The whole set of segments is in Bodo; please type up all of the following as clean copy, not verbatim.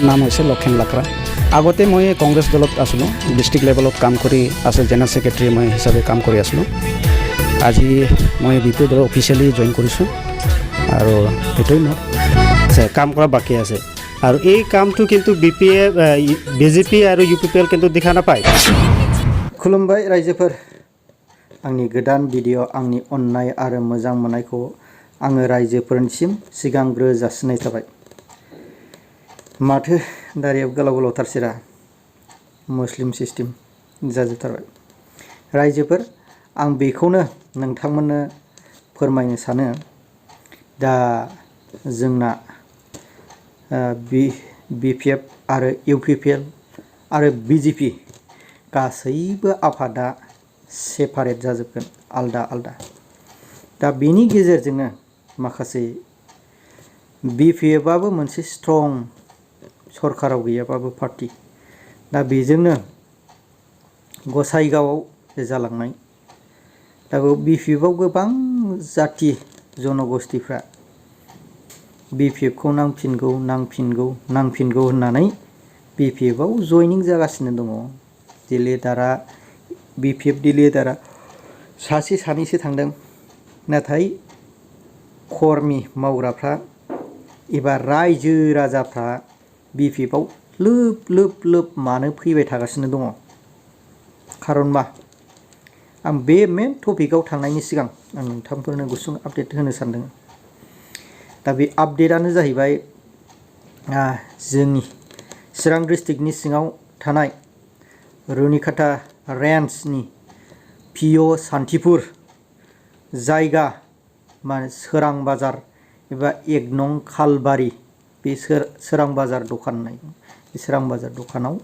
নাম হৈছে লক্ষণ লাকৰা। আগতে মই কংগ্ৰেছ দলত আছিলোঁ, ডিষ্ট্ৰিক্ট লেভেলত কাম কৰি আছিল, জেনেৰেল ছেক্ৰেটাৰী মই হিচাপে কাম কৰি আছিলোঁ। আজি মই BPF দলত অফিচিয়েলি জইন কৰিছোঁ আৰু সেইটোৱে মোৰ কাম কৰা বাকী আছে। আৰু এই কামটো কিন্তু BPF, BJP আৰু UPPL কিন্তু দেখা নাপায়। खुलुमबाय रायजोफोर, आंनि गोदान भिडिअ' आंनि अननाय आरो मोजां मोननायखौ आङो रायजोफोरनिसिम सिगांग्रो जासिनाय थाबाय। माथो दारियाव गोलाव गोलाव थारसिरा मुस्लिम सिस्टेम जाजोबथारबाय। रायजोफोर, आं बेखौनो नोंथांमोननो फोरमायनो सानो, दा जोंना BPF आरो UPPL आरो BJP गासैबो आफादा सेपारेट जाजोबगोन, आलदा आलदा। दा बेनि गेजेरजोंनो माखासे BPFआबो मोनसे स्ट्रं सरकाराव गैयाबाबो पार्टी, दा बेजोंनो गसाइगावआव जालांनाय, दा BPFआव गोबां जाति जनगोष्ठीफ्रा BPFखौ नांफिनगौ होननानै BPFआव जयनिं जागासिनो दङ। लिडारा BPF लिडारा सासे सानैसो थांदों, नाथाय कर्मी मावग्राफ्रा एबा रायजो राजाफ्रा BPFआव लोब मानो फैबाय थागासिनो दङ। खारन मा? आं बे मेन टपिकआव थांनायनि सिगां आं नोंथांफोरनो गुसुं आपडेट होनो सानदों। दा बे आपडेटआनो जाहैबाय जोंनि चिरां डिस्ट्रिक्टनि सिङाव थानाय रुनिकाटा रेन्जनि PO शान्तिपुर जायगा सोरां बाजार एबा 1 नं खालबारि, बे सोरां बाजार दखान होननाय, बे सोरां बाजार दखानाव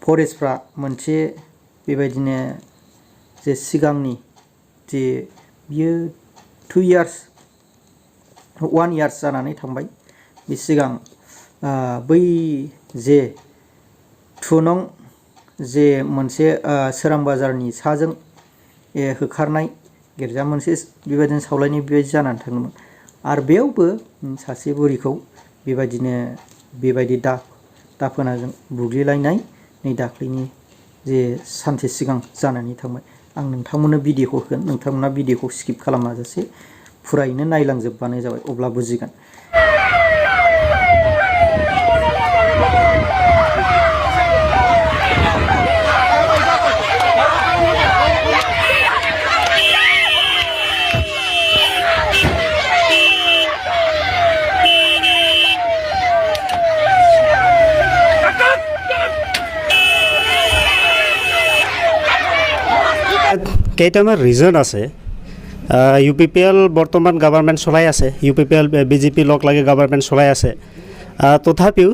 फरेस्टफ्रा मोनसे बेबायदिनो जे सिगांनि जे बियो 1 इयार्स जानानै थांबाय, बे सिगां बै जे 2 नं जे मोनसे सोरां बाजारनि साजों होखारनाय गिर्जा मोनसे बेबायदिनो सावलायनाय बेबायदि जानानै थाङोमोन। आरो बेयावबो सासे बुरिखौ बेबायदि दाफोनाजों बुग्लिलायनाय नै दाख्लैनि जे सानसे सिगां जानानै थांबाय। आं नोंथांमोननो भिडिअ'खौ होगोन, नोंथांमोना भिडिअ'खौ स्किप खालामाजासे फुरायैनो नायलांजोबबानो जाबाय, अब्ला बुजिगोन। কেইটামান ৰিজন আছে। UPPL বৰ্তমান গভৰ্ণমেণ্ট চলাই আছে, UPPL BJP লগ লাগি গভৰ্ণমেণ্ট চলাই আছে। তথাপিও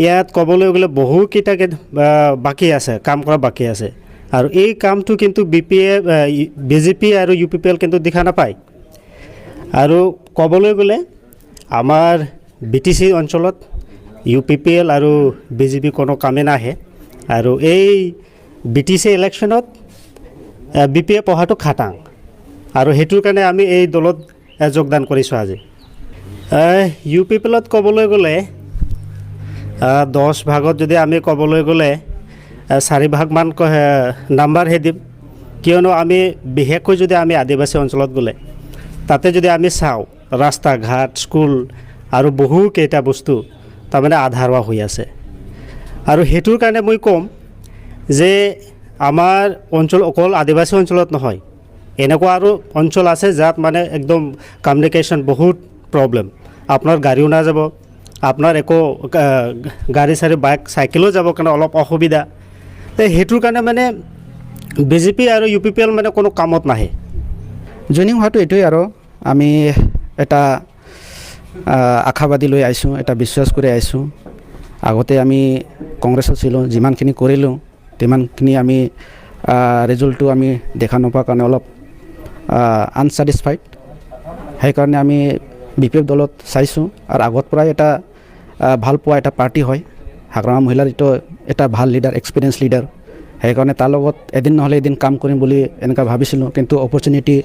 ইয়াত ক'বলৈ গ'লে বহুকেইটা বাকী আছে, কাম কৰা বাকী আছে। আৰু এই কামটো কিন্তু BJP আৰু UPPL কিন্তু দেখা নাপায়। আৰু ক'বলৈ গ'লে আমাৰ BTC অঞ্চলত UPPL আৰু BJP কোনো কামে নাহে। আৰু এই BTC ইলেকশ্যনত BPF অহাটো খাটাং, আৰু সেইটোৰ কাৰণে আমি এই দলত যোগদান কৰিছোঁ আজি। UPPLত ক'বলৈ গ'লে 10 ভাগত যদি আমি ক'বলৈ গ'লে 4 ভাগমান নাম্বাৰহে দিম, কিয়নো আমি বিশেষকৈ যদি আমি আদিবাসী অঞ্চলত গ'লে তাতে যদি আমি চাওঁ, ৰাস্তা ঘাট, স্কুল আৰু বহুকেইটা বস্তু তাৰমানে আধাৰুৱা হৈ আছে। আৰু সেইটোৰ কাৰণে মই ক'ম যে আমাৰ অঞ্চল অকল আদিবাসী অঞ্চলত নহয়, এনেকুৱা আৰু অঞ্চল আছে যাত মানে একদম কমিউনিকেশ্যন বহুত প্ৰব্লেম। আপোনাৰ গাড়ীও নাযাব, আপোনাৰ একো গাড়ী চাড়ী বাইক চাইকেলো যাব কাৰণে অলপ অসুবিধা। সেইটোৰ কাৰণে মানে BJP আৰু UPPL মানে কোনো কামত নাহে। জইনিং হোৱাটো এইটোৱে, আৰু আমি এটা আশাবাদী লৈ আহিছোঁ, এটা বিশ্বাস কৰি আহিছোঁ। আগতে আমি কংগ্ৰেছত ছিলোঁ, যিমানখিনি কৰিলোঁ তিমানখিনি আমি ৰিজাল্টটো আমি দেখা নোপোৱাৰ কাৰণে অলপ আনছেটিছফাইড। সেইকাৰণে আমি BPF দলত চাইছোঁ। আৰু আগত পৰাই এটা ভাল পোৱা এটা পাৰ্টি হয়, হাগ্ৰামা মহিলাৰ এইটো এটা ভাল লিডাৰ, এক্সপিৰিয়েঞ্চ লিডাৰ। সেইকাৰণে তাৰ লগত এদিন নহ'লে এদিন কাম কৰিম বুলি এনেকুৱা ভাবিছিলোঁ, কিন্তু অপৰচুনিটি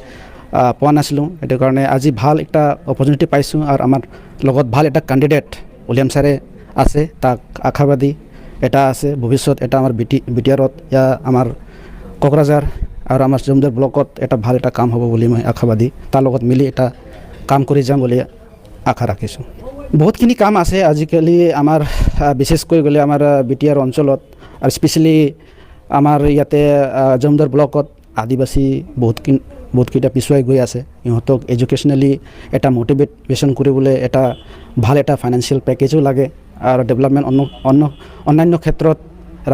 পোৱা নাছিলোঁ। সেইটো কাৰণে আজি ভাল এটা অপৰচুনিটি পাইছোঁ, আৰু আমাৰ লগত ভাল এটা কেণ্ডিডেট উলিয়াম ছাৰে আছে তাক আশাবাদী এটা আছে ভৱিষ্যত এটা আমাৰ বিটিআৰত ইয়া আমাৰ কোকৰাঝাৰ আৰু আমাৰ জমদাৰ ব্লকত এটা ভাল এটা কাম হ'ব বুলি মই আশাবাদী তাৰ লগত মিলি এটা কাম কৰি যাম বুলি আশা ৰাখিছোঁ বহুতখিনি কাম আছে আজিকালি আমাৰ বিশেষকৈ গ'লে আমাৰ বিটিআৰ অঞ্চলত আৰু স্পেচিয়েলি আমাৰ ইয়াতে জমদাৰ ব্লকত আদিবাসী বহুতকেইটা পিছুৱাই গৈ আছে ইহঁতক এডুকেশ্যনেলি এটা মোটিভেশ্যন কৰিবলৈ এটা ভাল এটা ফাইনেন্সিয়েল পেকেজো লাগে আৰু ডেভেলপমেণ্ট অন্যান্য ক্ষেত্ৰত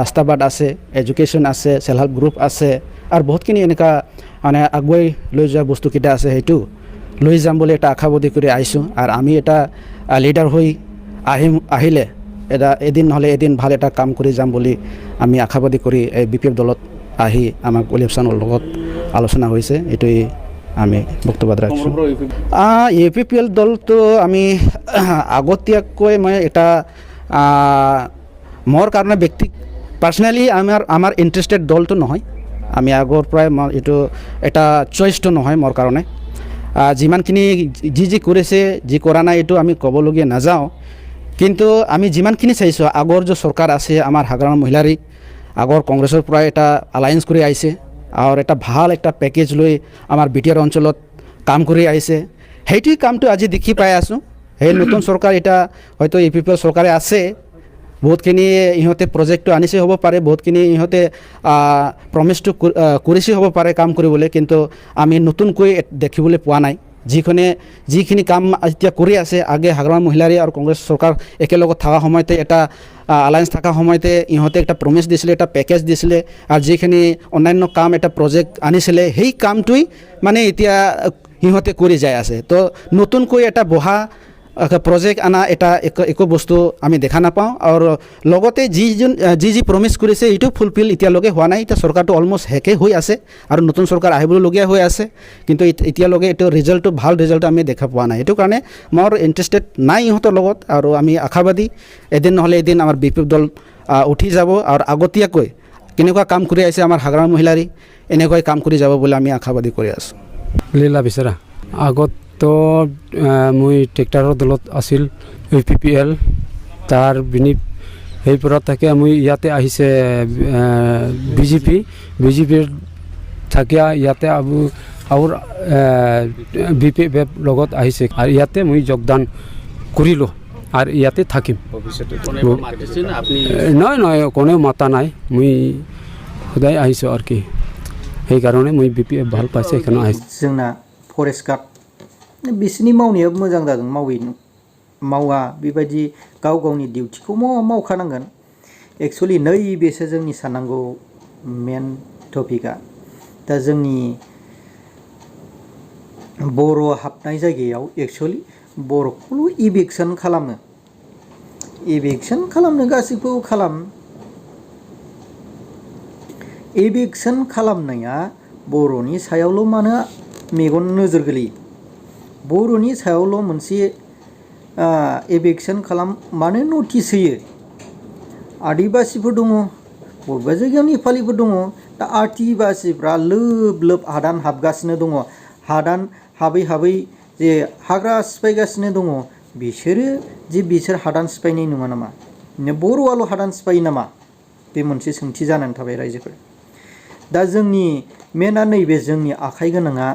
ৰাস্তা বাট আছে এডুকেশ্যন আছে চেল্ফ হেল্প গ্ৰুপ আছে আৰু বহুতখিনি এনেকুৱা মানে আগুৱাই লৈ যোৱা বস্তুকেইটা আছে সেইটো লৈ যাম বুলি এটা আশাবাদী কৰি আহিছোঁ আৰু আমি এটা লিডাৰ হৈ আহিলে এটা এদিন নহ'লে এদিন ভাল এটা কাম কৰি যাম বুলি আমি আশাবাদী কৰি এই BPF দলত আহি আমাক ইলেকশ্যনৰ লগত আলোচনা হৈছে এইটোৱেই আমি বক্তব্য ৰাখিছোঁ UPPL দলটো আমি আগতীয়াকৈ মই এটা মোৰ কাৰণে পাৰ্চনেলি আমাৰ ইণ্টাৰেষ্টেড দলটো নহয় আমি আগৰ পৰাই এইটো এটা চইচটো নহয় মোৰ কাৰণে যিমানখিনি যি কৰিছে যি কৰা নাই এইটো আমি ক'বলগীয়া নাযাওঁ কিন্তু আমি যিমানখিনি চাইছোঁ আগৰ যে চৰকাৰ আছে আমাৰ হাগ্ৰামা মহিলাৰী আগৰ কংগ্ৰেছৰ পৰা এটা এলায়েন্স কৰি আহিছে আৰু এটা ভাল এটা পেকেজ লৈ আমাৰ বিটিআৰ অঞ্চলত কাম কৰি আহিছে সেইটোৱে কামটো আজি দেখি পাই আছোঁ সেই নতুন চৰকাৰ এটা হয়তো UPPL চৰকাৰে আছে বহুতখিনি ইহঁতে প্ৰজেক্টটো আনিছে হ'ব পাৰে বহুতখিনি ইহঁতে প্ৰমিছটো কৰিছে হ'ব পাৰে কাম কৰিবলৈ কিন্তু আমি নতুনকৈ দেখিবলৈ পোৱা নাই যিখিনি কাম এতিয়া কৰি আছে আগে হাগ্ৰামা মহিলাৰী আৰু কংগ্ৰেছ চৰকাৰ একেলগত থকা সময়তে এটা এলায়েন্স থকা সময়তে ইহঁতে একটা প্ৰমিছ দিছিলে এটা পেকেজ দিছিলে আৰু যিখিনি অন্যান্য কাম এটা প্ৰজেক্ট আনিছিলে সেই কামটোই মানে এতিয়া ইহঁতে কৰি যাই আছে তো নতুনকৈ এটা বহা প্ৰজেক্ট আনা এটা একো বস্তু আমি দেখা নাপাওঁ আৰু লগতে যি প্ৰমিছ কৰিছে এইটো ফুলফিল এতিয়ালৈকে হোৱা নাই এতিয়া চৰকাৰটো অলমষ্ট শেষে হৈ আছে আৰু নতুন চৰকাৰ আহিবলগীয়া হৈ আছে কিন্তু এতিয়ালৈকে এইটো ভাল ৰিজাল্টটো আমি দেখা পোৱা নাই এইটো কাৰণে মোৰ ইণ্টাৰেষ্টেড নাই ইহঁতৰ লগত আৰু আমি আশাবাদী এদিন নহ'লে এদিন আমাৰ BPF দল উঠি যাব আৰু আগতীয়াকৈ কেনেকুৱা কাম কৰি আহিছে আমাৰ হাগ্ৰামা মহিলাৰী এনেকৈ কাম কৰি যাব বুলি আমি আশাবাদী কৰি আছোঁ লীলা বিচাৰা আগত তো মই ট্ৰেক্টৰৰ দলত আছিল UPPL তাৰ সেইপৰা থাকে মই ইয়াতে আহিছে BJPৰ থাকিয়া ইয়াতে আৰু BPF লগত আহিছে আৰু ইয়াতে মই যোগদান কৰিলোঁ আৰু ইয়াতে থাকিম নহয় কোনেও মাতা নাই মই সদায় আহিছোঁ আৰু কি সেইকাৰণে মই BPF ভাল পাইছে সেইকাৰণে আহিছোঁ जोंना फरेस्ट गार्ड बिसोरनि मावनायाबो मोजां जादों मावा बेबायदि गावनि डिउटिखौ मावखानांगोन एक्चुअलि नैबेसो जोंनि साननांगौ मेन टपिकआ दा जोंनि बर' हाबनाय जायगायाव एक्चुअलि बर'खौल' इभिक्सन खालामनो गासैखौबो इभिक्सन खालामनाया बर'नि सायावल' मानो मेगन नोजोर गोलैयो बर'नि सायावल' मोनसे इभिक्सन मानो नटिस होयो आदिबासिफोर दङ बबेबा जायगायाव नेपालिफोर दङ दा आदिबासिफ्रा लोब हादान हाबगासिनो दङ हादान हाबै जे हाग्रा सिफायगासिनो दङ बिसोर हादान सिफायनाय नङा नामा बर'आल' हादान सिफायो नामा बे मोनसे सोंथि जानानै थाबाय रायजोफोर दा जोंनि मेना नैबे जोंनि आखाइ गोनाङा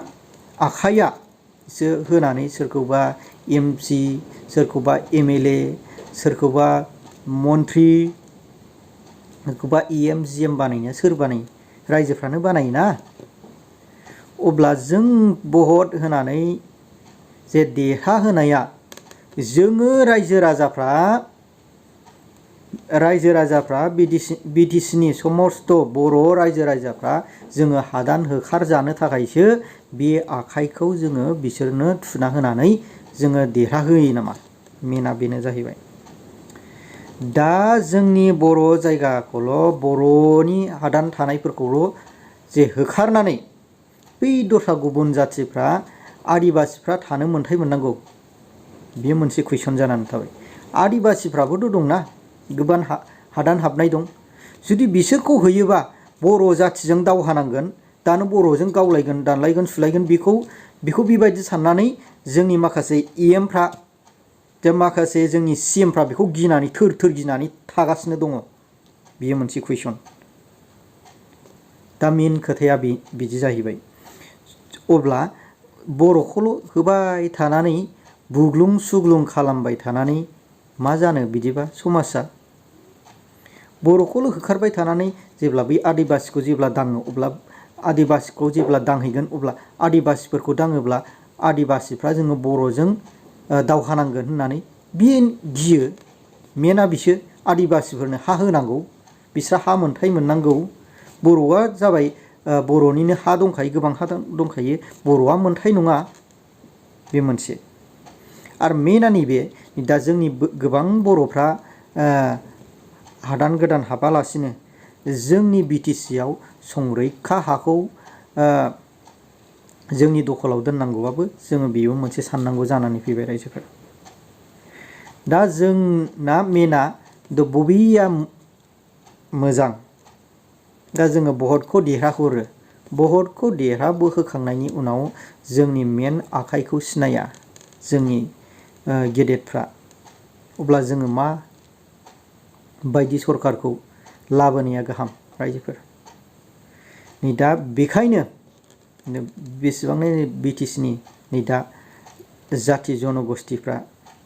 आखाइयासो होनानै सोरखौबा MC सोरखौबा MLA सोरखौबा मन्त्रि सोरखौबा EM GM बानायनो सोर बानायो रायजोफ्रानो बानायोना अब्ला जों भट होनानै जे देरहाहोनाया जोङो रायजो राजाफ्रा BTCनि समस्त बर' रायजो राजाफ्रा जोङो हादान होखारजानो थाखायसो बे आखाइखौ जोङो बिसोरनो थुना होनानै जोङो देरहाहोयो नामा मेना बेनो जाहैबाय दा जोंनि बर' जायगाखौल' बर'नि हादान थानायफोरखौल' जे होखारनानै बै दस्रा गुबुन जाथिफ्रा आदिबासिफ्रा थानो मोन्थाय मोननांगौ बेयो मोनसे कुइसन जानानै थाबाय आदिबासिफ्राबोथ' दंना गोबां हादान हाबनाय दं जुदि बिसोरखौ होयोबा बर' जाथिजों दावहा नांगोन दानो बर'जों गावलायगोन दानलायगोन सुलायगोन बेखौ बेबायदि साननानै जोंनि माखासे EMफ्रा दा माखासे जोंनि CMफ्रा बेखौ गिनानै थोर थोर गिनानै थागासिनो दङ बियो मोनसे कुइसन दा मेन खोथाया बिदि जाहैबाय अब्ला बर'खौल' होबाय थानानै बुग्लुं सुग्लुं खालामबाय थानानै मा जानो बिदिबा समाजा बर'खौल' होखारबाय थानानै जेब्ला बै आदिबासिखौ जेब्ला दाङो अब्ला आदिबासिखौ जेब्ला दांहैगोन अब्ला आदिबासिफोरखौ दाङोब्ला आदिबासिफ्रा जोङो बर'जों दावहा नांगोन होननानै बियो गियो मेना बिसोर आदिबासिफोरनो हा होनांगौ बिस्रा हा मोनथाय मोननांगौ बर'आ जाबाय बर'निनो हा दंखायो गोबां हा दंखायो बर'आ मोनथाय नङा बे मोनसे आरो मेना नैबे दा जोंनि गोबां बर'फ्रा हादान गोदान हाबालासिनो जोंनि BTCआव संरैखा हाखौ जोंनि दखलाव दोननांगौबाबो जोङो बेबो मोनसे साननांगौ जानानै फैबाय रायजोफोर दा जोंना मेना बबेया मोजां दा जोङो भटखौ देरहाहरो भटखौ देरहाबोहोखांनायनि उनाव जोंनि मेन आखाइखौ सिनाया जोंनि गेदेरफ्रा अब्ला जोङो मा बायदि सरकारखौ लाबोनाया गाहाम रायजोफोर नै दा बेखायनो बेसेबांनो BTCनि नै दा जाथि जनगोष्ठीफ्रा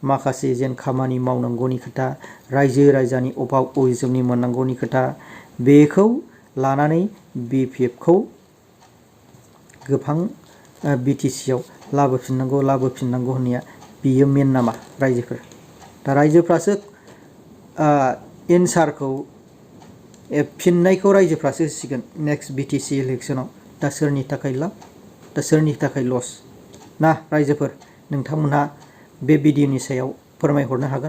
माखासे जेन खामानि मावनांगौनि खोथा रायजो राजानि अभाब अभिजोगनि मोननांगौनि खोथा बेखौ लानानै BPFखौ गोबां BTCआव लाबोफिननांगौ होननाया बियो मेन नामा रायजोफोर दा रायजोफ्रासो एन्सारखौ फिननायखौ रायजोफ्रासो होसिगोन नेक्स्ट BTC इलेक्सनाव दा सोरनि थाखाय लाब दा सोरनि थाखाय लस ना रायजोफोर नोंथांमोनहा बे भिडिअनि सायाव फोरमायहरनो हागोन।